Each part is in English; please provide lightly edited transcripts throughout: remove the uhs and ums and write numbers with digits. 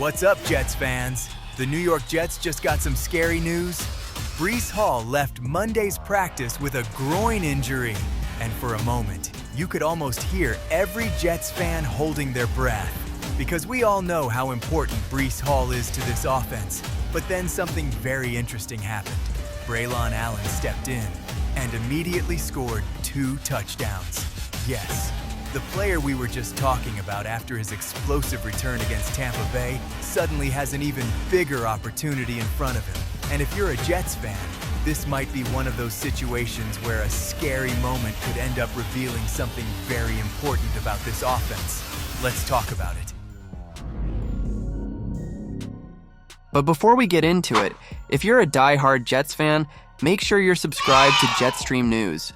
What's up, Jets fans? The New York Jets just got some scary news. Breece Hall left Monday's practice with a groin injury. And for a moment, you could almost hear every Jets fan holding their breath. Because we all know how important Breece Hall is to this offense. But then something very interesting happened. Braelon Allen stepped in and immediately scored 2 touchdowns. Yes, the player we were just talking about after his explosive return against Tampa Bay suddenly has an even bigger opportunity in front of him. And if you're a Jets fan, this might be one of those situations where a scary moment could end up revealing something very important about this offense. Let's talk about it. But before we get into it, if you're a die-hard Jets fan, make sure you're subscribed to Jetstream News.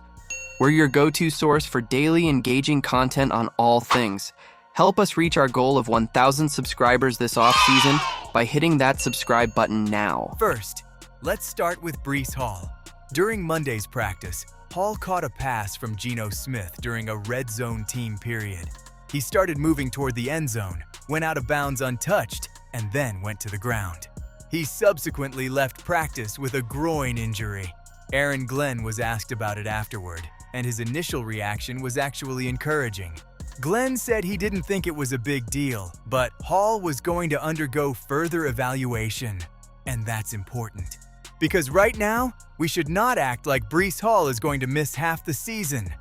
We're your go-to source for daily engaging content on all things. Help us reach our goal of 1,000 subscribers this offseason by hitting that subscribe button now. First, let's start with Breece Hall. During Monday's practice, Hall caught a pass from Geno Smith during a red zone team period. He started moving toward the end zone, went out of bounds untouched, and then went to the ground. He subsequently left practice with a groin injury. Aaron Glenn was asked about it afterward, and his initial reaction was actually encouraging. Glenn said he didn't think it was a big deal, but Hall was going to undergo further evaluation. And that's important. Because right now, we should not act like Breece Hall is going to miss half the season.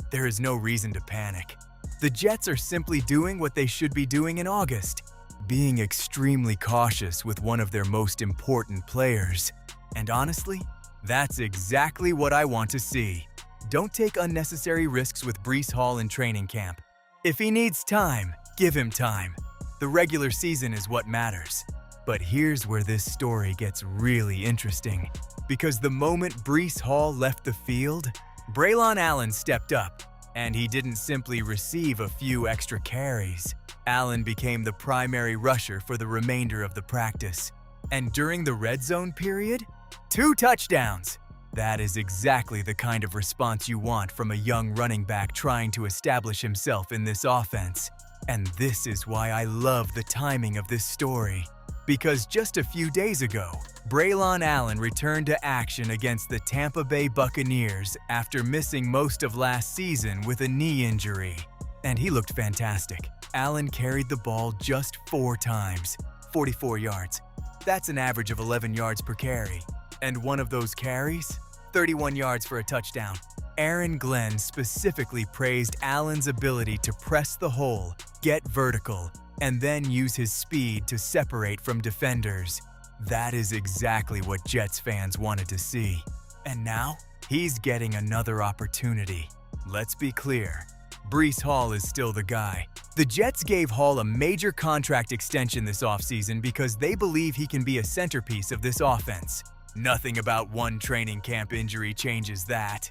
There is no reason to panic. The Jets are simply doing what they should be doing in August, being extremely cautious with one of their most important players. And honestly, that's exactly what I want to see. Don't take unnecessary risks with Breece Hall in training camp. If he needs time, give him time. The regular season is what matters. But here's where this story gets really interesting. Because the moment Breece Hall left the field, Braelon Allen stepped up. And he didn't simply receive a few extra carries. Allen became the primary rusher for the remainder of the practice. And during the red zone period, 2 touchdowns. That is exactly the kind of response you want from a young running back trying to establish himself in this offense. And this is why I love the timing of this story. Because just a few days ago, Braelon Allen returned to action against the Tampa Bay Buccaneers after missing most of last season with a knee injury. And he looked fantastic. Allen carried the ball just 4 times, 44 yards. That's an average of 11 yards per carry. And one of those carries, 31 yards for a touchdown. Aaron Glenn specifically praised Allen's ability to press the hole, get vertical, and then use his speed to separate from defenders. That is exactly what Jets fans wanted to see. And now, he's getting another opportunity. Let's be clear. Breece Hall is still the guy. The Jets gave Hall a major contract extension this offseason because they believe he can be a centerpiece of this offense. Nothing about one training camp injury changes that.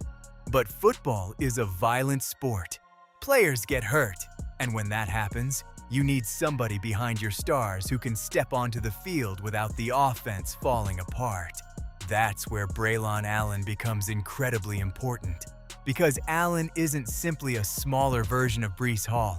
But football is a violent sport. Players get hurt, and when that happens, you need somebody behind your stars who can step onto the field without the offense falling apart. That's where Braelon Allen becomes incredibly important. Because Allen isn't simply a smaller version of Breece Hall.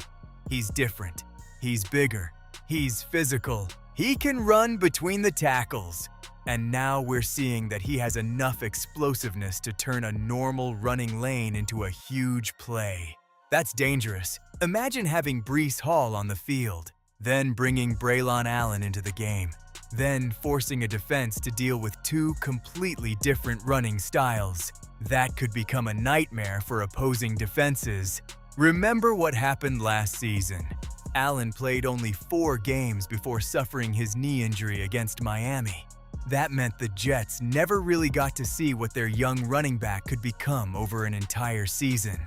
He's different. He's bigger. He's physical. He can run between the tackles. And now we're seeing that he has enough explosiveness to turn a normal running lane into a huge play. That's dangerous. Imagine having Breece Hall on the field, then bringing Braelon Allen into the game, then forcing a defense to deal with 2 completely different running styles. That could become a nightmare for opposing defenses. Remember what happened last season. Allen played only 4 games before suffering his knee injury against Miami. That meant the Jets never really got to see what their young running back could become over an entire season.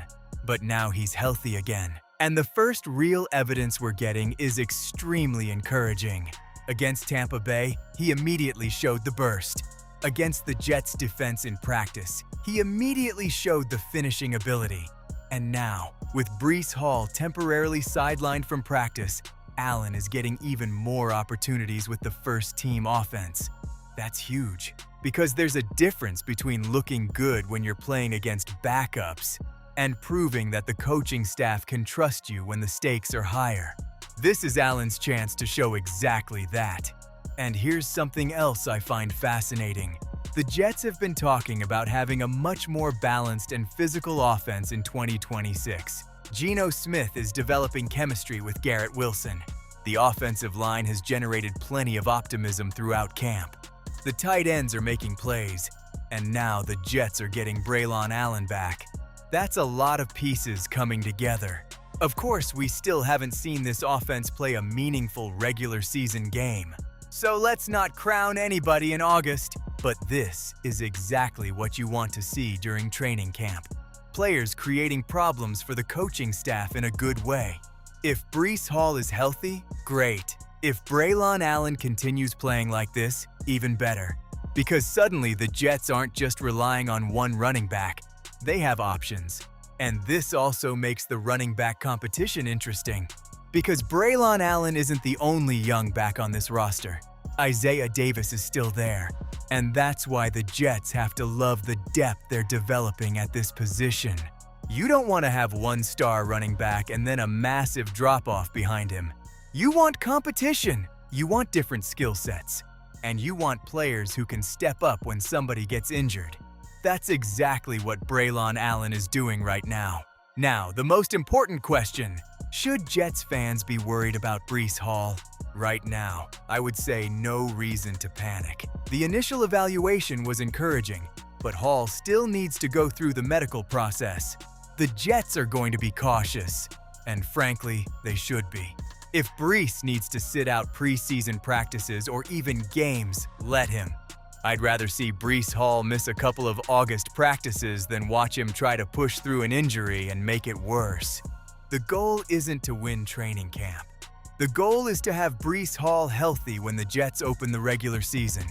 But now he's healthy again. And the first real evidence we're getting is extremely encouraging. Against Tampa Bay, he immediately showed the burst. Against the Jets' defense in practice, he immediately showed the finishing ability. And now, with Breece Hall temporarily sidelined from practice, Allen is getting even more opportunities with the first-team offense. That's huge, because there's a difference between looking good when you're playing against backups and proving that the coaching staff can trust you when the stakes are higher. This is Allen's chance to show exactly that. And here's something else I find fascinating. The Jets have been talking about having a much more balanced and physical offense in 2026. Geno Smith is developing chemistry with Garrett Wilson. The offensive line has generated plenty of optimism throughout camp. The tight ends are making plays, and now the Jets are getting Braelon Allen back. That's a lot of pieces coming together. Of course, we still haven't seen this offense play a meaningful regular season game. So let's not crown anybody in August, but this is exactly what you want to see during training camp. Players creating problems for the coaching staff in a good way. If Breece Hall is healthy, great. If Braelon Allen continues playing like this, even better. Because suddenly the Jets aren't just relying on one running back, they have options. And this also makes the running back competition interesting. Because Braelon Allen isn't the only young back on this roster. Isaiah Davis is still there. And that's why the Jets have to love the depth they're developing at this position. You don't want to have one star running back and then a massive drop-off behind him. You want competition. You want different skill sets. And you want players who can step up when somebody gets injured. That's exactly what Braelon Allen is doing right now. Now, the most important question. Should Jets fans be worried about Breece Hall? Right now, I would say no reason to panic. The initial evaluation was encouraging, but Hall still needs to go through the medical process. The Jets are going to be cautious, and frankly, they should be. If Breece needs to sit out preseason practices or even games, let him. I'd rather see Breece Hall miss a couple of August practices than watch him try to push through an injury and make it worse. The goal isn't to win training camp. The goal is to have Breece Hall healthy when the Jets open the regular season.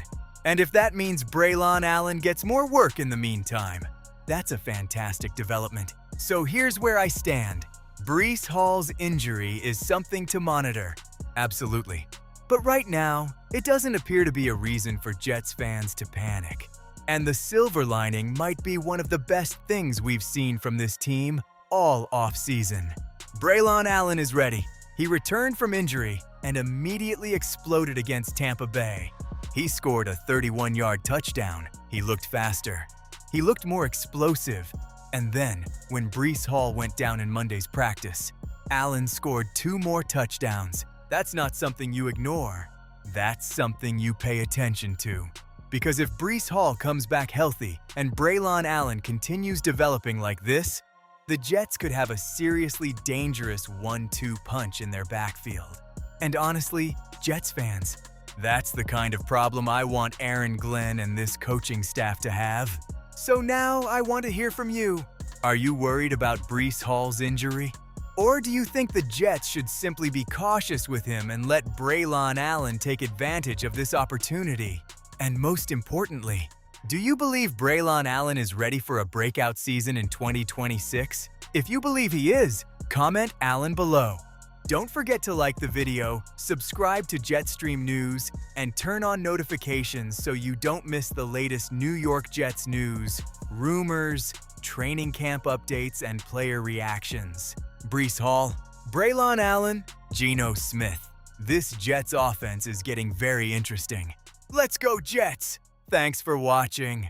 And if that means Braelon Allen gets more work in the meantime, that's a fantastic development. So here's where I stand. Breece Hall's injury is something to monitor. Absolutely. But right now, it doesn't appear to be a reason for Jets fans to panic. And the silver lining might be one of the best things we've seen from this team all offseason. Braelon Allen is ready. He returned from injury and immediately exploded against Tampa Bay. He scored a 31-yard touchdown. He looked faster. He looked more explosive. And then, when Breece Hall went down in Monday's practice, Allen scored 2 more touchdowns. That's not something you ignore. That's something you pay attention to. Because if Breece Hall comes back healthy and Braelon Allen continues developing like this, the Jets could have a seriously dangerous 1-2 punch in their backfield. And honestly, Jets fans, that's the kind of problem I want Aaron Glenn and this coaching staff to have. So now I want to hear from you. Are you worried about Breece Hall's injury? Or do you think the Jets should simply be cautious with him and let Braelon Allen take advantage of this opportunity? And most importantly, do you believe Braelon Allen is ready for a breakout season in 2026? If you believe he is, comment Allen below. Don't forget to like the video, subscribe to Jetstream News, and turn on notifications so you don't miss the latest New York Jets news, rumors, training camp updates, and player reactions. Breece Hall, Braelon Allen, Geno Smith. This Jets offense is getting very interesting. Let's go Jets! Thanks for watching.